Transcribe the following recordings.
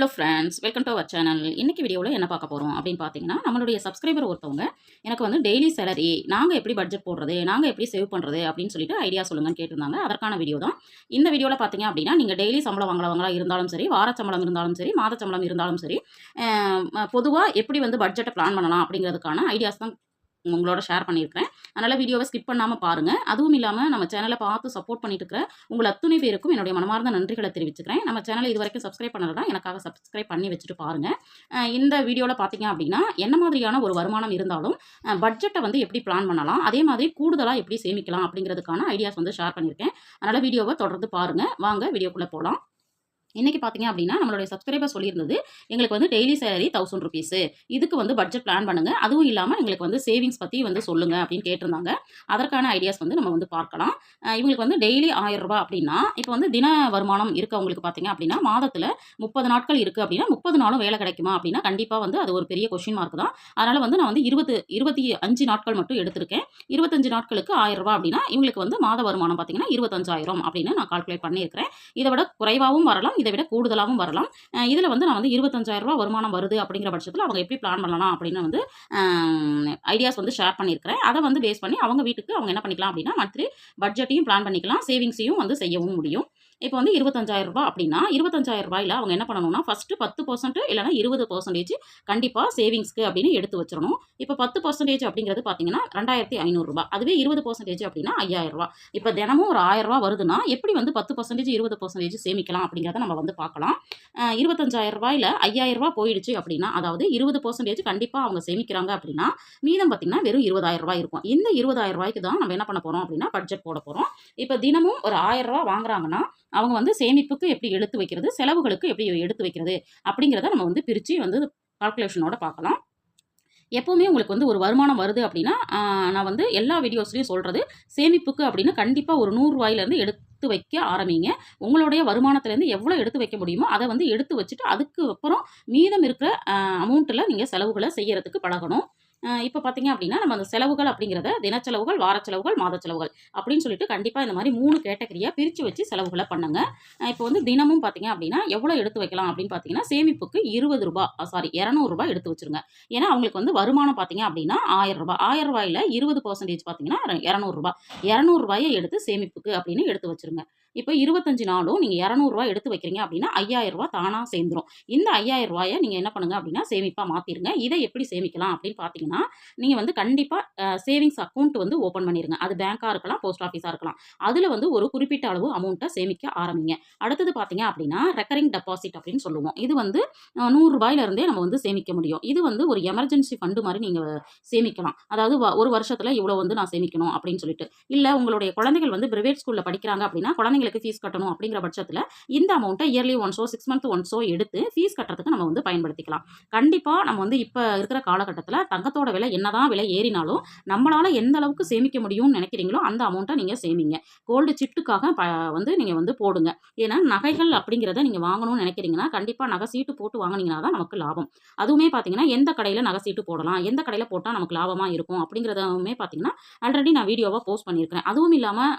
Hello friends, welcome to our channel. இன்னைக்கு வீடியோவில் என்ன பார்க்க போகிறோம் அப்படின்னு பார்த்தீங்கன்னா, நம்மளுடைய சப்ஸ்கிரைபர் ஒருத்தவங்க எனக்கு வந்து டெய்லி சேலரி நாங்கள் எப்படி பட்ஜெட் போடுறது, நாங்கள் எப்படி சேவ் பண்ணுறது அப்படின்னு சொல்லிட்டு ஐடியா சொல்லுங்கன்னு கேட்டிருந்தாங்க. அதற்கான வீடியோ தான் இந்த வீடியோவில் பார்த்தீங்க அப்படின்னா, நீங்கள் டெய்லி சம்பளம் வாங்குறவங்களா இருந்தாலும் சரி, வார சம்பளம் இருந்தாலும் சரி, மாத சம்பளம் இருந்தாலும் சரி, பொதுவாக எப்படி வந்து பட்ஜெட்டை பிளான் பண்ணலாம் அப்படிங்கிறதுக்கான ஐடியாஸ் தான் உங்களோட ஷேர் பண்ணியிருக்கிறேன். அதனால் வீடியோவை ஸ்கிப் பண்ணாமல் பாருங்கள். அதுவும் இல்லாமல் நம்ம சேனலை பார்த்து சப்போர்ட் பண்ணிட்டு இருக்கிற உங்கள் அத்துணை பேருக்கும் என்னுடைய மனமார்ந்த நன்றிகளை தெரிவிச்சுக்கிறேன். நம்ம சேனலை இது வரைக்கும் சப்ஸ்கிரைப் பண்ணலன்னா எனக்காக சப்ஸ்கிரைப் பண்ணி வச்சுட்டு பாருங்கள். இந்த வீடியோவில் பார்த்தீங்க அப்படின்னா என்ன மாதிரியான ஒரு வருமானம் இருந்தாலும் பட்ஜெட்டை வந்து எப்படி பிளான் பண்ணலாம், அதே மாதிரி கூடுதலாக எப்படி சேமிக்கலாம் அப்படிங்கிறதுக்கான ஐடியாஸ் வந்து ஷேர் பண்ணியிருக்கேன். அதனால் வீடியோவை தொடர்ந்து பாருங்கள். வாங்க வீடியோக்குள்ளே போகலாம். இன்னைக்கு பார்த்தீங்க அப்படின்னா நம்மளுடைய சப்ஸ்கிரைபர் சொல்லியிருந்தது, எங்களுக்கு வந்து டெய்லி சேலரி ₹1000 இதுக்கு வந்து பட்ஜெட் பிளான் பண்ணுங்க, அதுவும் இல்லாமல் எங்களுக்கு வந்து சேவிங்ஸ் பற்றி வந்து சொல்லுங்க அப்படின்னு கேட்டிருந்தாங்க. அதற்கான ஐடியாஸ் வந்து நம்ம வந்து பார்க்கலாம். இவங்களுக்கு வந்து டெய்லி ₹1000 அப்படின்னா, இப்போ வந்து தின வருமானம் இருக்கவங்களுக்கு பார்த்தீங்க அப்படின்னா மாதத்தில் 30 நாட்கள் இருக்குது அப்படின்னா 30 நாளும் வேலை கிடைக்குமா அப்படின்னா கண்டிப்பாக வந்து அது ஒரு பெரிய கொஸ்டின் மார்க் தான். அதனால் வந்து நான் வந்து 25 நாட்கள் மட்டும் எடுத்திருக்கேன். 25 நாட்களுக்கு ₹1000 அப்படின்னா இவங்களுக்கு வந்து மாத வருமானம் பார்த்தீங்கன்னா 25,000 அப்படின்னு நான் கால்குலேட் பண்ணியிருக்கிறேன். இதை விட குறைவாகவும் வரலாம், இதை விட கூடுதலாகவும் வரலாம். இதில் வந்து நான் வந்து ₹25,000 வருமானம் வருது அப்படிங்கிற பட்சத்தில் அவங்க எப்படி பிளான் பண்ணலாம் அப்படின்னு வந்து ஐடியாஸ் வந்து ஷேர் பண்ணியிருக்கிறேன். அதை வந்து பேஸ் பண்ணி அவங்க வீட்டுக்கு அவங்க என்ன பண்ணிக்கலாம் அப்படின்னா மந்த்லி பட்ஜெட்டையும் பிளான் பண்ணிக்கலாம், சேவிங்ஸையும் வந்து செய்யவும் முடியும். இப்போ வந்து ₹25,000 அப்படின்னா ₹25,000 அவங்க என்ன பண்ணணும்னா ஃபஸ்ட்டு 10% இல்லைனா 20% கண்டிப்பாக சேவிங்ஸ்க்கு அப்படின்னு எடுத்து வச்சிடணும். இப்போ 10% அப்படிங்கிறது பார்த்தீங்கன்னா ₹2,500. அதுவே 20% அப்படின்னா ₹5,000. இப்போ தினமும் ஒரு ₹1,000 வருதுன்னா எப்படி வந்து 10% 20% சேமிக்கலாம் அப்படிங்கிறத நம்ம வந்து பார்க்கலாம். ₹25,000ல் ₹5,000 போயிடுச்சு அப்படின்னா, அதாவது 20% கண்டிப்பாக அவங்க சேமிக்கிறாங்க அப்படின்னா மீதம் பார்த்தீங்கன்னா வெறும் ₹20,000 இருக்கும். இந்த ₹20,000 தான் நம்ம என்ன பண்ண போகிறோம் அப்படின்னா பட்ஜெட் போட போகிறோம். இப்போ தினமும் ஒரு ₹1,000 வாங்குறாங்கன்னா அவங்க வந்து சேமிப்புக்கு எப்படி எடுத்து வைக்கிறது, செலவுகளுக்கு எப்படி எடுத்து வைக்கிறது அப்படிங்கிறத நம்ம வந்து பிரித்து வந்து கால்குலேஷனோட பார்க்கலாம். எப்போவுமே உங்களுக்கு வந்து ஒரு வருமானம் வருது அப்படின்னா நான் வந்து எல்லா வீடியோஸ்லையும் சொல்கிறது, சேமிப்புக்கு அப்படின்னு கண்டிப்பாக ஒரு ₹100 எடுத்து வைக்க ஆரம்பிங்க. உங்களுடைய வருமானத்துலேருந்து எவ்வளோ எடுத்து வைக்க முடியுமோ அதை வந்து எடுத்து வச்சுட்டு அதுக்கு அப்புறம் மீதம் இருக்கிற அமௌண்ட்டில் நீங்கள் செலவுகளை செய்யறதுக்கு பழகணும். இப்போ பார்த்தீங்க அப்படின்னா நம்ம அந்த செலவுகள் அப்படிங்கிறத தினச்செலவுகள், வார செலவுகள், மாத செலவுகள் அப்படின்னு சொல்லிட்டு கண்டிப்பாக இந்த மாதிரி 3 கேட்டகரியாக பிரித்து வச்சு செலவுகளை பண்ணுங்க. இப்போ வந்து தினமும் பார்த்தீங்க அப்படின்னா எவ்வளோ எடுத்து வைக்கலாம் அப்படின்னு பார்த்தீங்கன்னா சேமிப்புக்கு ₹200 எடுத்து வச்சுருங்க. ஏன்னா அவங்களுக்கு வந்து வருமானம் பார்த்தீங்க அப்படின்னா ₹1,000. ₹1,000ல் 20% பார்த்தீங்கன்னா ₹200. ₹200 எடுத்து சேமிப்புக்கு அப்படின்னு எடுத்து வச்சுருங்க. இப்போ 25 நாளும் நீங்கள் ₹200 எடுத்து வைக்கிறீங்க அப்படின்னா ₹5,000 தானாக சேர்ந்துடும். இந்த ₹5,000 நீங்கள் என்ன பண்ணுங்க அப்படின்னா சேமிப்பாக மாற்றிடுங்க. இதை எப்படி சேமிக்கலாம் அப்படின்னு பார்த்தீங்கன்னா, நீங்கள் வந்து கண்டிப்பாக சேவிங்ஸ் அக்கௌண்ட் வந்து ஓப்பன் பண்ணிடுங்க. அது பேங்காக இருக்கலாம், போஸ்ட் ஆஃபீஸாக இருக்கலாம். அதில் வந்து ஒரு குறிப்பிட்ட அளவு அமௌண்ட்டை சேமிக்க ஆரம்பிங்க. அடுத்தது பார்த்தீங்க அப்படின்னா ரெக்கரிங் டெபாசிட் அப்படின்னு சொல்லுவோம். இது வந்து ₹100 நம்ம வந்து சேமிக்க முடியும். இது வந்து ஒரு எமர்ஜென்சி ஃபண்டு மாதிரி நீங்கள் சேமிக்கலாம். அதாவது ஒரு வருஷத்தில் இவ்வளோ வந்து நான் சேமிக்கணும் அப்படின்னு சொல்லிட்டு. இல்லை உங்களுடைய குழந்தைகள் வந்து பிரைவேட் ஸ்கூலில் படிக்கிறாங்க அப்படின்னா குழந்தைங்களுக்கு ஃபீஸ் கட்டணும் அப்படிங்கிற பட்சத்தில் இந்த அமௌண்ட்டை இயர்லி ஒன்ஸோ 6 மந்த் ஒன்ஸோ எடுத்து ஃபீஸ் கட்டுறதுக்கு நம்ம வந்து பயன்படுத்திக்கலாம். கண்டிப்பாக நம்ம வந்து இப்போ இருக்கிற காலகட்டத்தில் தங்கத்தோட விலை என்னதான் விலை ஏறினாலும் நம்மளால் எந்த அளவுக்கு சேமிக்க முடியும்னு நினைக்கிறீங்களோ அந்த அமௌண்ட்டை நீங்கள் சேமிங்க. கோல்டு சிட்டுக்காக வந்து நீங்கள் வந்து போடுங்க. ஏன்னா நகைகள் அப்படிங்கிறத நீங்கள் வாங்கணும்னு நினைக்கிறீங்கன்னா கண்டிப்பாக நகை சீட்டு போட்டு வாங்கினீங்கன்னா தான் நமக்கு லாபம். அதுவுமே பார்த்தீங்கன்னா எந்த கடையில் நகை சீட்டு போடலாம், எந்த கடையில் போட்டால் நமக்கு லாபமாக இருக்கும் அப்படிங்கிறதுமே பார்த்தீங்கன்னா ஆல்ரெடி நான் வீடியோவாக போஸ்ட் பண்ணியிருக்கிறேன். அதுவும் இல்லாமல்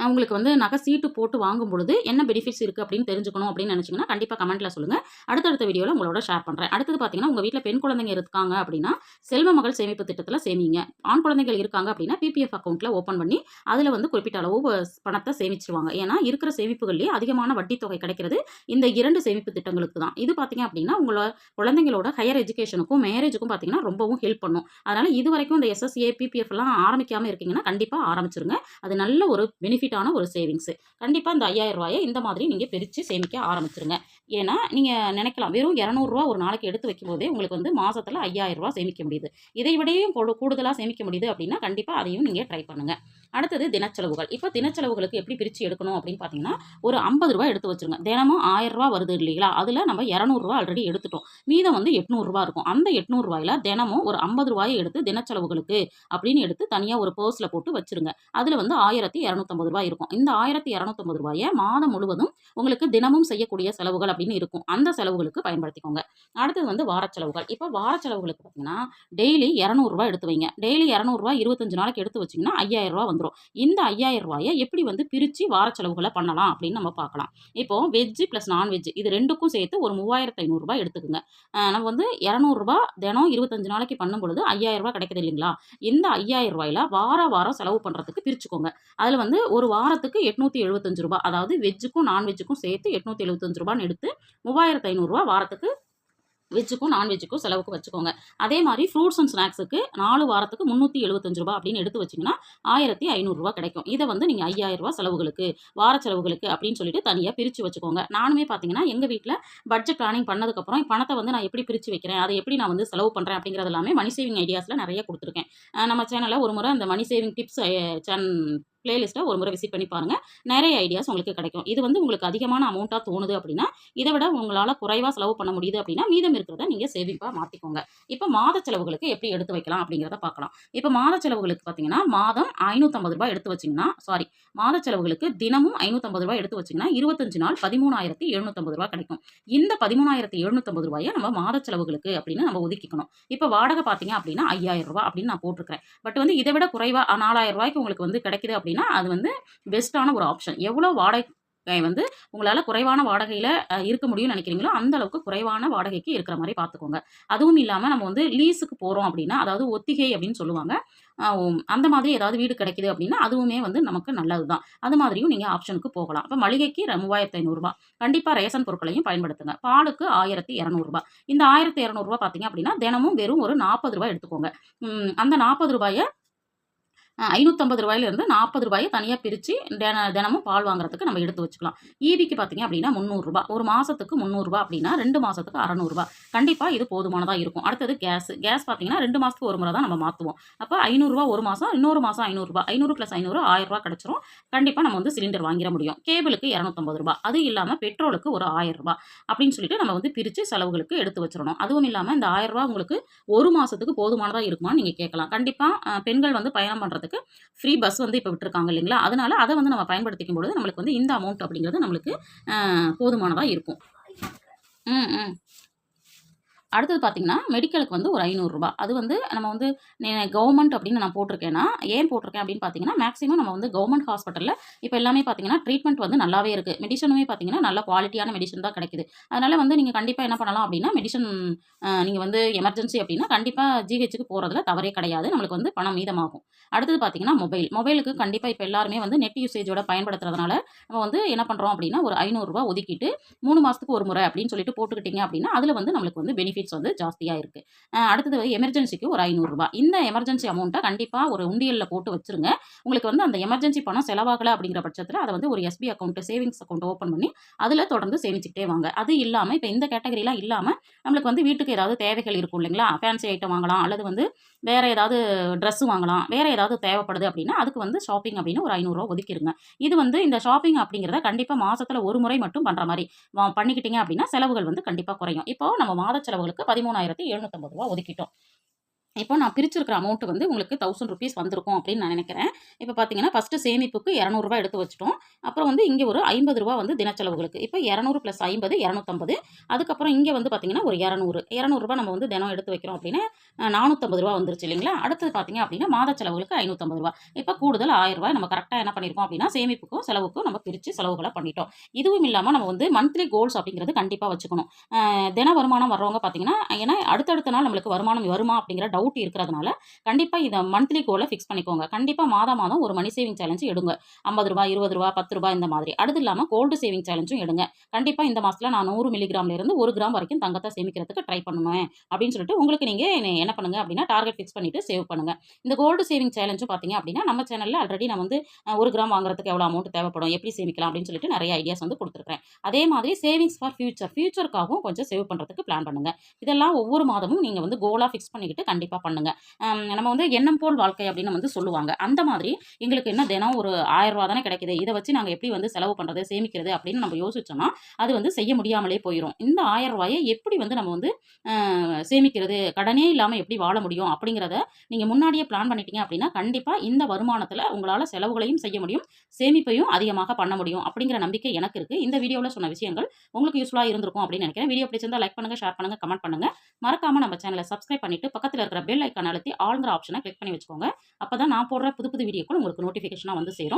உங்களுக்கு வந்து நகை சீட்டு போட்டு வாங்கும் பொழுது என்ன பெனிஃபிட்ஸ் இருக்குது அப்படின்னு தெரிஞ்சுக்கணும் அப்படின்னு நினச்சிங்கன்னா கண்டிப்பாக கமெண்ட்டில் சொல்லுங்கள். அடுத்தடுத்த வீடியோவில் உங்களோட ஷேர் பண்ணுறேன். அடுத்தது பார்த்தீங்கன்னா உங்கள் வீட்டில் பெண் குழந்தைங்க இருக்காங்க அப்படின்னா செல்வ மகள் சேமிப்பு திட்டத்தில் சேமிங்க. ஆண் குழந்தைகள் இருக்காங்க அப்படின்னா பிபிஎஃப் அக்கௌண்ட்டில் ஓப்பன் பண்ணி அதில் வந்து குறிப்பிட்ட அளவு பணத்தை சேமிச்சிருவாங்க. ஏன்னா இருக்கிற சேமிப்புகள்லேயே அதிகமான வட்டி தொகை கிடைக்கிறது இந்த 2 சேமிப்பு திட்டங்களுக்கு தான். இது பார்த்தீங்க அப்படின்னா உங்களோட குழந்தைங்களோட ஹையர் எஜுகேஷனுக்கும் மேரேஜுக்கும் பார்த்தீங்கன்னா ரொம்பவும் ஹெல்ப் பண்ணும். அதனால் இது வரைக்கும் இந்த எஸ்எஸ்ஏ பிபிஎஃப் எல்லாம் ஆரம்பிக்காமல் இருக்கீங்கன்னா கண்டிப்பாக ஆரம்பிச்சிருங்க. அது நல்ல ஒரு பெனிஃபிட்டான ஒரு சேவிங்ஸ். கண்டிப்பாக இந்த ₹5,000 இந்த மாதிரி நீங்கள் பிரித்து சேமிக்க ஆரம்பிச்சிருங்க. ஏன்னா நீங்கள் நினைக்கலாம் வெறும் ₹200 ஒரு நாளைக்கு எடுத்து வைக்கும்போதே உங்களுக்கு வந்து மாதத்தில் ₹5,000 சேமிக்க முடியுது. இதை விடையும் கூடுதலாக சேமிக்க முடியுது அப்படின்னா கண்டிப்பாக அதையும் நீங்கள் ட்ரை பண்ணுங்கள். அடுத்தது தினச்செலவுகள். இப்போ தினச்செலவுகளுக்கு எப்படி பிரித்து எடுக்கணும் அப்படின்னு பார்த்தீங்கன்னா ஒரு ₹50 எடுத்து வச்சுருங்க. தினமும் ₹1,000 வருது இல்லைங்களா, அதில் நம்ம ₹200 ஆல்ரெடி எடுத்துட்டோம். மீதம் வந்து ₹800 இருக்கும். அந்த ₹800 தினமும் ஒரு ₹50 எடுத்து தினச்செலவுகளுக்கு அப்படின்னு எடுத்து தனியாக ஒரு பர்ஸில் போட்டு வச்சுருங்க. அதில் வந்து ₹1,250 இருக்கும். இந்த ₹1,250 மாதம் முழுவதும் உங்களுக்கு தினமும் செய்யக்கூடிய செலவுகள் அப்படின்னு இருக்கும். அந்த செலவுகளுக்கு பயன்படுத்திக்கோங்க. அடுத்தது வந்து வார செலவுகள். இப்போ வார செலவுகளுக்கு பார்த்தீங்கன்னா டெய்லி ₹200 எடுத்து வைங்க. டெய்லி ₹200 25 நாளைக்கு எடுத்து வச்சிங்கன்னா ₹5,000 வந்துடும். வந்துரும். இந்த ரூ. 5000 எப்படி வந்து பிரிச்சு வார செலவுகள பண்ணலாம் அப்படின்னு நம்ம பார்க்கலாம். இப்போ வெஜ் பிளஸ் நான்வெஜ் இது 2க்கும் சேர்த்து ஒரு ரூ. 3500 எடுத்துக்குங்க. நம்ம வந்து ரூ. 200 தினம் 25 நாளைக்கு பண்ணும்பொழுது ரூ. 5000 கிடைக்குது இல்லைங்களா? இந்த ரூ. 5000 வாரம் செலவு பண்றதுக்கு பிரிச்சுக்கோங்க. அதுல வந்து ஒரு வாரத்துக்கு ரூ. 875 அதாவது வெஜ்ஜுக்கும் நான்வெஜ்ஜுக்கும் சேர்த்து ரூ. 875ன்னு எடுத்து ரூ. 3500 வாரத்துக்கு வெஜ்ஜுக்கும் நான்வெஜ்ஜுக்கும் செலவுக்கு வச்சுக்கோங்க. அதே மாதிரி ஃப்ரூட்ஸ் அண்ட் ஸ்நாக்ஸுக்கு 4 வாரத்துக்கு ரூ. 375 அப்படின்னு எடுத்து வச்சிங்கன்னா ரூ. 1500 கிடைக்கும். இதை வந்து நீங்கள் ரூ. 5000 செலவுகளுக்கு வார செலவுகளுக்கு அப்படின்னு சொல்லிட்டு தனியாக பிரித்து வச்சுக்கோங்க. நானுமே பார்த்தீங்கன்னா எங்கள் வீட்டில் பட்ஜெட் பிளானிங் பண்ணதுக்கப்புறம் பணத்தை வந்து நான் எப்படி பிரித்து வைக்கிறேன், அதை எப்படி நான் வந்து செலவு பண்ணுறேன் அப்படிங்கிறது எல்லாமே மணி சேவிங் ஐடியாஸில் நிறைய கொடுத்துருக்கேன். நம்ம சேனலில் ஒரு முறை அந்த மணி சேவிங் டிப்ஸ் பிளேலிஸ்ட்டை ஒரு முறை விசிட் பண்ணி பாருங்கள். நிறைய ஐடியாஸ் உங்களுக்கு கிடைக்கும். இது வந்து உங்களுக்கு அதிகமான அமௌண்ட்டாக தோணுது அப்படின்னா இதை விட உங்களால் குறைவாக செலவு பண்ண முடியுது அப்படின்னா மீதம் இருக்கிறத நீங்கள் சேவிங்காக மாற்றிக்கோங்க. இப்போ மாத செலவுகளுக்கு எப்படி எடுத்து வைக்கலாம் அப்படிங்கிறத பார்க்கலாம். இப்போ மாத செலவுகளுக்கு பார்த்தீங்கன்னா மாதம் ரூ. 550 எடுத்து வச்சிங்கன்னா மாத செலவுகளுக்கு தினமும் ரூ. 550 எடுத்து வச்சிங்கன்னா 25 நாள் ரூ. 13,750 கிடைக்கும். இந்த ரூ. 13,750 நம்ம மாத செலவுகளுக்கு அப்படின்னு நம்ம ஒதுக்கிக்கணும். இப்போ வாடகை பார்த்தீங்க அப்படின்னா ரூ. 5,000 அப்படின்னு நான் போட்டிருக்கிறேன். பட் வந்து இதை விட குறைவாக ரூ. 4,000 உங்களுக்கு வந்து கிடைக்குது அப்படின்னா அது வந்து பெஸ்ட்டான ஒரு ஆப்ஷன். எவ்வளோ வாடகை வந்து உங்களால் குறைவான வாடகையில் இருக்க முடியும்னு நினைக்கிறீங்களோ அந்த அளவுக்கு குறைவான வாடகைக்கு இருக்கிற மாதிரி பார்த்துக்கோங்க. அதுவும் இல்லாமல் நம்ம வந்து லீஸுக்கு போகிறோம் அப்படின்னா அதாவது ஒத்திகை அப்படின்னு சொல்லுவாங்க. அந்த மாதிரி ஏதாவது வீடு கிடைக்குது அப்படின்னா அதுவுமே வந்து நமக்கு நல்லது தான். அது மாதிரியும் நீங்கள் ஆப்ஷனுக்கு போகலாம். இப்போ மளிகைக்கு ரூ. 3,500 கண்டிப்பாக ரேஷன் பொருட்களையும் பயன்படுத்துங்க. பாலுக்கு ரூ. 1,200 இந்த ரூ. 1,200 பார்த்தீங்க அப்படின்னா தினமும் வெறும் ஒரு ரூ. 40 எடுத்துக்கோங்க. அந்த ரூ. 40 ரூ. 550 ரூ. 40 தனியாக பிரித்து தினமும் பால் வாங்குறதுக்கு நம்ம எடுத்து வச்சுக்கலாம். ஈபிக்கு பார்த்தீங்க அப்படின்னா ரூ. 300 ஒரு மாதத்துக்கு ரூ. 300 அப்படின்னா 2 மாதத்துக்கு ரூ. 600 கண்டிப்பாக இது போதுமானதாக இருக்கும். அடுத்தது கேஸ் பார்த்தீங்கன்னா 2 மாதத்துக்கு ஒரு முறை தான் நம்ம மாற்றுவோம். அப்போ ரூ. 500 ஒரு மாதம், இன்னொரு மாதம் ரூ. 500 500 + 500 ரூ. 1000 கிடைச்சிரும். கண்டிப்பாக நம்ம வந்து சிலிண்டர் வாங்கிட முடியும். கேபிளுக்கு ரூ. 250 அது இல்லாமல் பெட்ரோலுக்கு ஒரு ரூ. 1000 அப்படின்னு சொல்லிட்டு நம்ம வந்து பிரித்து செலவுகளுக்கு எடுத்து வச்சிடணும். அதுவும் இல்லாமல் இந்த ரூ. 1000 உங்களுக்கு ஒரு மாதத்துக்கு போதுமானதாக இருக்குமான்னு நீங்கள் கேட்கலாம். கண்டிப்பாக பெண்கள் வந்து பயணம் பண்ணுறதுக்கு ஃப்ரீ பஸ் வந்து இப்போ விட்டுருக்காங்க இல்லைங்களா? அதனால அதை வந்து நம்ம பயன்படுத்திக்கும் பொழுது நம்மளுக்கு வந்து இந்த அமௌண்ட் அப்படிங்கிறது நம்மளுக்கு போதுமானதாக இருக்கும். அடுத்தது பார்த்தீங்கன்னா மெடிக்கலுக்கு வந்து ஒரு ரூ. 500 அது வந்து நம்ம வந்து கவர்மெண்ட் அப்படின்னு நான் போட்டிருக்கேன்னா ஏன் போட்டிருக்கேன் அப்படின்னு பார்த்தீங்கன்னா மேக்ஸிமம் நம்ம வந்து கவர்மெண்ட் ஹாஸ்பிட்டலில் இப்போ எல்லாமே பார்த்தீங்கன்னா ட்ரீட்மெண்ட் வந்து நல்லாவே இருக்குது. மெடிசனுமே பார்த்தீங்கன்னா நல்ல குவாலிட்டியான மெடிசன் தான் கிடைக்குது. அதனால் வந்து நீங்கள் கண்டிப்பாக என்ன பண்ணலாம் அப்படின்னா மெடிசன் நீங்கள் வந்து எமர்ஜென்சி அப்படின்னா கண்டிப்பாக ஜிஹெச்சுக்கு போகிறதுல தவறே கிடையாது. நம்மளுக்கு வந்து பணம் மீதமாகும். அடுத்தது பார்த்தீங்கன்னா மொபைலுக்கு கண்டிப்பாக இப்போ எல்லாருமே வந்து நெட் யூசேஜோட பயன்படுத்துறதுனால நம்ம வந்து என்ன பண்ணுறோம் அப்படின்னா ஒரு ரூ. 500 ஒதுக்கிட்டு 3 மாதத்துக்கு ஒரு முறை அப்படின்னு சொல்லிட்டு போட்டுக்கிட்டீங்க அப்படின்னா அதில் வந்து நம்மளுக்கு வந்து பெனிஃபிட்ஸ் வந்து ஜாஸ்தியாக இருக்குது. அடுத்தது எமர்ஜென்சிக்கு ஒரு ரூ. 500 இந்த எமர்ஜென்சி அமௌண்ட்டை கண்டிப்பாக ஒரு உண்டியலில் போட்டு வச்சுருங்க. உங்களுக்கு வந்து அந்த எமர்ஜென்சி பணம் செலவாகலை அப்படிங்கிற பட்சத்தில் அதை வந்து ஒரு SP account savings account open பண்ணி அதில் தொடர்ந்து சேமிச்சுக்கிட்டே வாங்க. அது இல்லாமல் இப்போ இந்த கேட்டகரிலாம் இல்லாமல் நம்மளுக்கு வந்து வீட்டுக்கு ஏதாவது தேவைகள் இருக்கும் இல்லைங்களா? ஃபேன்சி ஐட்டம் வாங்கலாம் அல்லது வந்து வேறு ஏதாவது ட்ரெஸ்ஸு வாங்கலாம், வேறு ஏதாவது தேவைப்படுது அப்படின்னா அதுக்கு வந்து ஷாப்பிங் அப்படின்னு ஒரு ரூ. 500 ஒதுக்கிடுங்க. இது வந்து இந்த ஷாப்பிங் அப்படிங்கிறத கண்டிப்பாக மாதத்தில் ஒரு முறை மட்டும் பண்ணுற மாதிரி பண்ணிக்கிட்டீங்க அப்படின்னா செலவுகள் வந்து கண்டிப்பாக குறையும். இப்போ நம்ம மாத செலவுகளுக்கு ரூ. 13,750 ஒதுக்கிட்டோம். இப்போ நான் பிரிச்சிருக்கிற அமௌண்ட் வந்து உங்களுக்கு ₹1000 வந்திருக்கும் அப்படின்னு நான் நினைக்கிறேன். இப்போ பார்த்தீங்கன்னா ஃபஸ்ட்டு சேமிப்புக்கு ரூ. 200 எடுத்து வச்சுட்டோம். அப்புறம் வந்து இங்கே ஒரு ரூ. 50 வந்து தினச்செலவுகளுக்கு. இப்போ 200 + 50 250. அதுக்கப்புறம் இங்கே வந்து பார்த்தீங்கன்னா ஒரு 200 நம்ம வந்து தினம் எடுத்து வைக்கிறோம் அப்படின்னா ரூ. 450 வந்துருச்சு இல்லைங்களா? அடுத்தது பார்த்தீங்க அப்படின்னா மாத செலவுகளுக்கு ரூ. 550. இப்போ கூடுதல் ரூ. 1000 நம்ம கரெக்டாக என்ன பண்ணியிருக்கோம் அப்படின்னா சேமிப்புக்கும் செலவுக்கும் நம்ம பிரித்து செலவுகளை பண்ணிட்டோம். இதுவும் இல்லாமல் நம்ம வந்து மந்த்லி கோல்ஸ் அப்படிங்கிறது கண்டிப்பாக வச்சுக்கணும். தின வருமானம் வர்றவங்க பார்த்தீங்கன்னா ஏன்னா அடுத்தடுத்த நாள் நம்மளுக்கு வருமானம் வருமா அப்படிங்கிற டவுட் இருக்கிறதுனால கண்டிப்பாக இதை மந்த்லி கோலை ஃபிக்ஸ் பண்ணிக்கோங்க. கண்டிப்பாக மாதம் ஒரு மணி சேவிங் சேலஞ்சு எடுங்க. ரூ. 50 ரூ. 20 ரூ. 10 இந்த மாதிரி. அடுத்து இல்லாமல் கோல்டு சேவிங் சேலஞ்சும் எடுங்க. கண்டிப்பாக இந்த மாதத்தில் நான் 100 மில்லிகிராம்ல இருந்து 1 கிராம் வரைக்கும் தங்கத்தை சேமிக்கிறதுக்கு ட்ரை பண்ணுவேன் அப்படின்னு சொல்லிட்டு உங்களுக்கு நீங்கள் என்ன பண்ணுங்க அப்படின்னா டார்கெட் ஃபிக்ஸ் பண்ணிட்டு சேவ் பண்ணுங்க. இந்த கோல்டு சேவிங் சேலஞ்சும் பார்த்தீங்க அப்படின்னா நம்ம சேனலில் ஆல்ரெடி நான் வந்து 1 கிராம் வாங்குறதுக்கு எவ்வளோ அமௌண்ட் தேவைப்படும், எப்படி சேமிக்கலாம் அப்படின்னு சொல்லிட்டு நிறைய ஐடியாஸ் வந்து கொடுத்துருக்கேன். அதே மாதிரி சேவிங்ஸ் ஃபார் ஃபியூச்சருக்காகவும் கொஞ்சம் சேவ் பண்ணுறதுக்கு பிளான் பண்ணுங்க. இதெல்லாம் ஒவ்வொரு மாதமும் நீங்கள் வந்து கோலாக ஃபிக்ஸ் பண்ணிக்கிட்டு கண்டிப்பாக பண்ணுங்க. நம்ம வந்து எண்ணம் போல் வாழ்க்கை அப்படின்னு வந்து சொல்லுவாங்க. அந்த மாதிரி எங்களுக்கு என்ன தினம் ஒரு ரூ. 1000 தானே கிடைக்குது, இதை வச்சு நாங்கள் எப்படி வந்து செலவு பண்ணுறது சேமிக்கிறது அப்படின்னு நம்ம யோசிச்சோம்னா அது வந்து செய்ய முடியாமலே போயிடும். இந்த ரூ. 1000 எப்படி வந்து நம்ம வந்து சேமிக்கிறது, கடனே இல்லாமல் எப்படி வாழ முடியும் அப்படிங்கிறத நீங்கள் முன்னாடியே பிளான் பண்ணிட்டீங்க அப்படின்னா கண்டிப்பாக இந்த வருமானத்தில் உங்களால் செலவுகளையும் செய்ய முடியும், சேமிப்பையும் அதிகமாக பண்ண முடியும் அப்படிங்கிற நம்பிக்கை எனக்கு இருக்குது. இந்த வீடியோவில் சொன்ன விஷயங்கள் உங்களுக்கு யூஸ்ஃபுல்லாக இருந்திருக்கும் அப்படின்னு நினைக்கிறேன். வீடியோ பிடிச்சிருந்தா லைக் பண்ணுங்கள், ஷேர் பண்ணுங்கள், கமெண்ட் பண்ணுங்கள். மறக்காமல் நம்ம சேனலை சப்ஸ்கிரைப் பண்ணிவிட்டு பக்கத்தில் இருக்கிற பெல் ஐக்கான் அழுத்தி ஆல்ங்கிற ஆப்ஷனை கிளிக் பண்ணி வச்சுக்கோங்க. அப்போ தான் நான் போடுற புது புது வீடியோக்கள் உங்களுக்கு நோட்டிஃபிகேஷனாக வந்து சேரும்.